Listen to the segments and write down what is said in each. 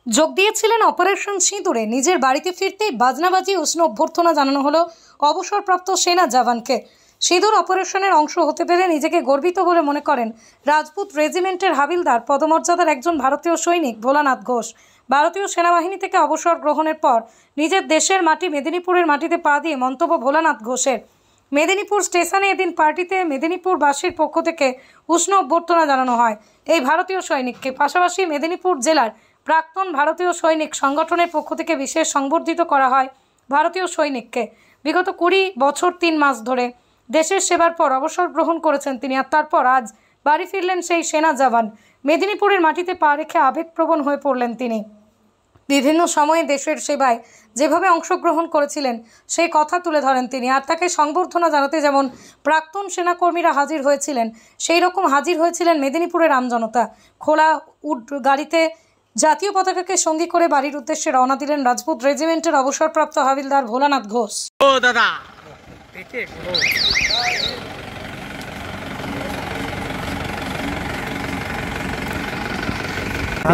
যোগ দিয়েছিলেন অপারেশন সিঁদুরে। নিজের বাড়িতে ফিরতেই বাজনাবাজি উষ্ণ অভ্যর্থনা জানানো হলো অবসরপ্রাপ্ত সেনা জওয়ানকে। সিঁদুর অপারেশনের অংশ হতে পেরে নিজেকে গর্বিত বলে মনে করেন রাজপুত রেজিমেন্টের হাবিলদার পদমর্যাদার একজন ভারতীয় সৈনিক ভোলানাথ ঘোষ। ভারতীয় সেনাবাহিনী থেকে অবসর গ্রহণের পর নিজের দেশের মাটি মেদিনীপুরের মাটিতে পা দিয়ে মন্তব্য ভোলানাথ ঘোষের। মেদিনীপুর স্টেশনে এদিন পার্টিতে মেদিনীপুরবাসীর পক্ষ থেকে উষ্ণ অভ্যর্থনা জানানো হয় এই ভারতীয় সৈনিককে। পাশাপাশি মেদিনীপুর জেলার প্রাক্তন ভারতীয় সৈনিক সংগঠনের পক্ষ থেকে বিশেষ সংবর্ধিত করা হয় ভারতীয় সৈনিককে। বিগত 20 বছর 3 মাস ধরে দেশের সেবার পর অবসর গ্রহণ করেছেন তিনি, আর তারপর আজ বাড়ি ফিরলেন সেই সেনা জওয়ান। মেদিনীপুরের মাটিতে পা রেখে আবেগপ্রবণ হয়ে পড়লেন তিনি। বিভিন্ন সময়ে দেশের সেবায় যেভাবে অংশগ্রহণ করেছিলেন সেই কথা তুলে ধরেন তিনি। আর তাকে সংবর্ধনা জানাতে যেমন প্রাক্তন সেনাকর্মীরা হাজির হয়েছিলেন, সেই রকম হাজির হয়েছিলেন মেদিনীপুরের আমজনতা। খোলা উড গাড়িতে জাতীয় পতাকাকে সঙ্গী করে বাড়ির উদ্দেশ্যে রওনা দিলেন রাজপুত রেজিমেন্টের অবসরপ্রাপ্ত হাবিলদার ভোলানাথ ঘোষ। ও দাদা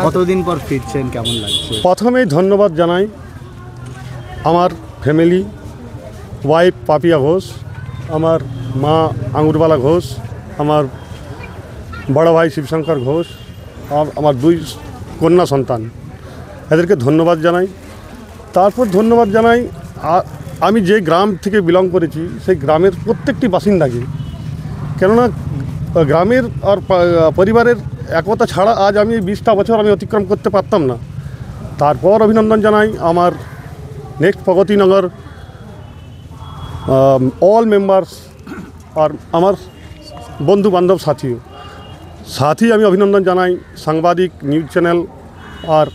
কতদিন পর ফিরছেন, কেমন লাগছে? প্রথমেই ধন্যবাদ জানাই আমার ফ্যামিলি, ওয়াইফ পাপিয়া ঘোষ, আমার মা আঙুরবালা ঘোষ, আমার বড় ভাই শিবশঙ্কর ঘোষ, আমার 2 কন্যা সন্তান, এদেরকে ধন্যবাদ জানাই। তারপর ধন্যবাদ জানাই আমি যে গ্রাম থেকে বিলং করেছি সেই গ্রামের প্রত্যেকটি বাসিন্দাকে, কেননা গ্রামের আর পরিবারের একতা ছাড়া আজ আমি 20টা বছর আমি অতিক্রম করতে পারতাম না। তারপর অভিনন্দন জানাই আমার নেক্সট প্রগতিনগর অল মেম্বার্স আর আমার বন্ধু বান্ধব সাথী আমি অভিনন্দন জানাই সাংবাদিক, নিউজ চ্যানেল আর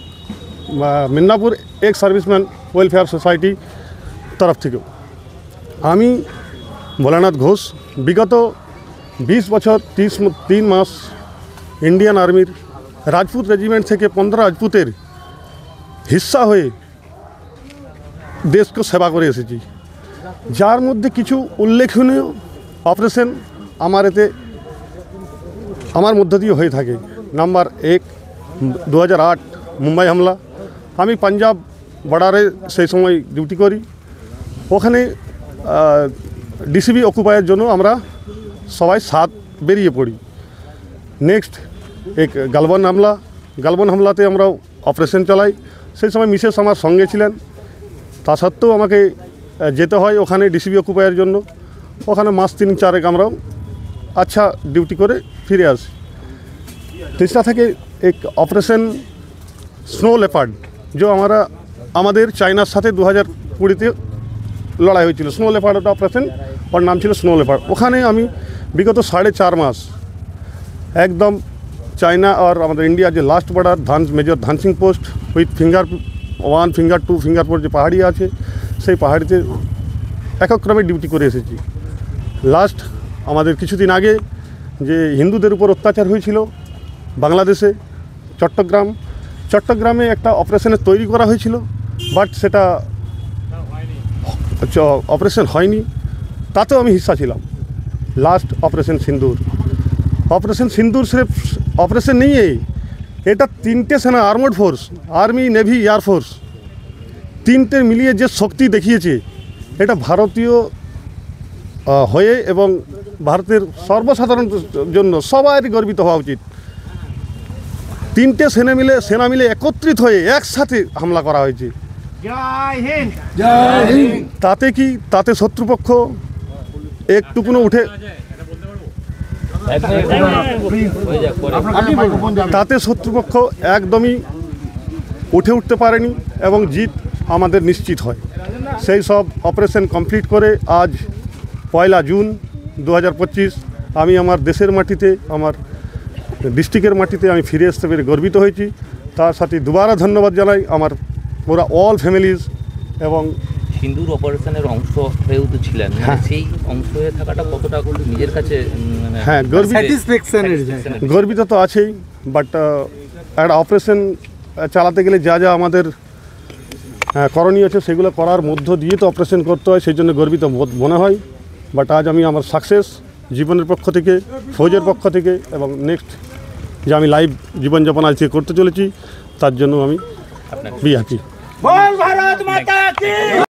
Midnapore ex serviceman welfare society তরফ থেকেও। আমি ভোলানাথ ঘোষ বিগত 20 বছর 3 মাস ইন্ডিয়ান আর্মির রাজপুত রেজিমেন্ট থেকে 15 রাজপুতের হিস্সা হয়ে দেশকে সেবা করে এসেছি, যার মধ্যে কিছু উল্লেখনীয় অপারেশন আমার মধ্য দিয়ে হয়ে থাকে। নাম্বার 1, 2008 মুম্বাই হামলা। আমি পাঞ্জাব বর্ডারে সেই সময় ডিউটি করি, ওখানে ডিসিবি অকুপায়ের জন্য আমরা সবাই সাথ বেরিয়ে পড়ি। নেক্সট এক গালবন হামলাতে আমরা অপারেশন চালাই। সেই সময় মিসেস আমার সঙ্গে ছিলেন, তা সত্ত্বেও আমাকে যেতে হয় ওখানে ডিসিবি অকুপায়ের জন্য। ওখানে মাস 3-4 আমরাও আচ্ছা ডিউটি করে ফিরে আসি। তিস্তা থেকে এক অপারেশন স্নো লেপার্ড, যে আমাদের চায়নার সাথে 2020-তে লড়াই হয়েছিল। স্নো লেপার্ড ওটা অপারেশন, ওর নাম ছিল স্নো লেপার্ড। ওখানে আমি বিগত 4.5 মাস একদম চায়না আর আমাদের ইন্ডিয়ার যে last border major ধানসিং post with finger 1, finger 2, finger 4 যে পাহাড়ি আছে, সেই পাহাড়িতে একক্রমে ডিউটি করে এসেছি। লাস্ট আমাদের কিছুদিন আগে যে হিন্দুদের উপর অত্যাচার হয়েছিল বাংলাদেশে, চট্টগ্রামে একটা অপারেশনের তৈরি করা হয়েছিল, বাট সেটা অপারেশন হয়নি, তাতেও আমি হিস্সা ছিলাম। লাস্ট অপারেশন সিন্দুর সির্ফ অপারেশন নেই, এটা 3টে সেনা armed force, army, navy, air force, 3টে মিলিয়ে যে শক্তি দেখিয়েছে, এটা ভারতীয় হয়ে এবং ভারতের সর্বসাধারণ জন্য সবারই গর্বিত হওয়া উচিত। 3টে সেনা মিলে একত্রিত হয়ে একসাথে হামলা করা হয়েছে। তাতে শত্রুপক্ষ একটুকুনো উঠে একদমই উঠতে পারেনি এবং জিত আমাদের নিশ্চিত হয়। সেই সব অপারেশন কমপ্লিট করে আজ 1 জুন 2025 আমি আমার দেশের মাটিতে, আমার ডিস্ট্রিক্টের মাটিতে আমি ফিরে আসতে পেরে গর্বিত হয়েছি। তার সাথে দুবারা ধন্যবাদ জানাই আমার পুরা অল ফ্যামিলিজ। এবং সিন্দুর অপারেশনের অংশ হয়েও তো ছিলেন, সেই অংশ হয়ে থাকাটা কতটা নিজের কাছে হ্যাঁ গর্বিত তো আছেই, বাট একটা অপারেশন চালাতে গেলে যা আমাদের করণীয় আছে সেগুলো করার মধ্য দিয়ে তো অপারেশন করতে হয়, সেই জন্য গর্বিত মনে হয়। বাট আজ আমি আমার সাকসেস জীবনের পক্ষ থেকে, ফৌজের পক্ষ থেকে এবং নেক্সট যে আমি লাইভ জীবনযাপন আজকে করতে চলেছি, তার জন্য আমি আপনার বি হ্যাপি।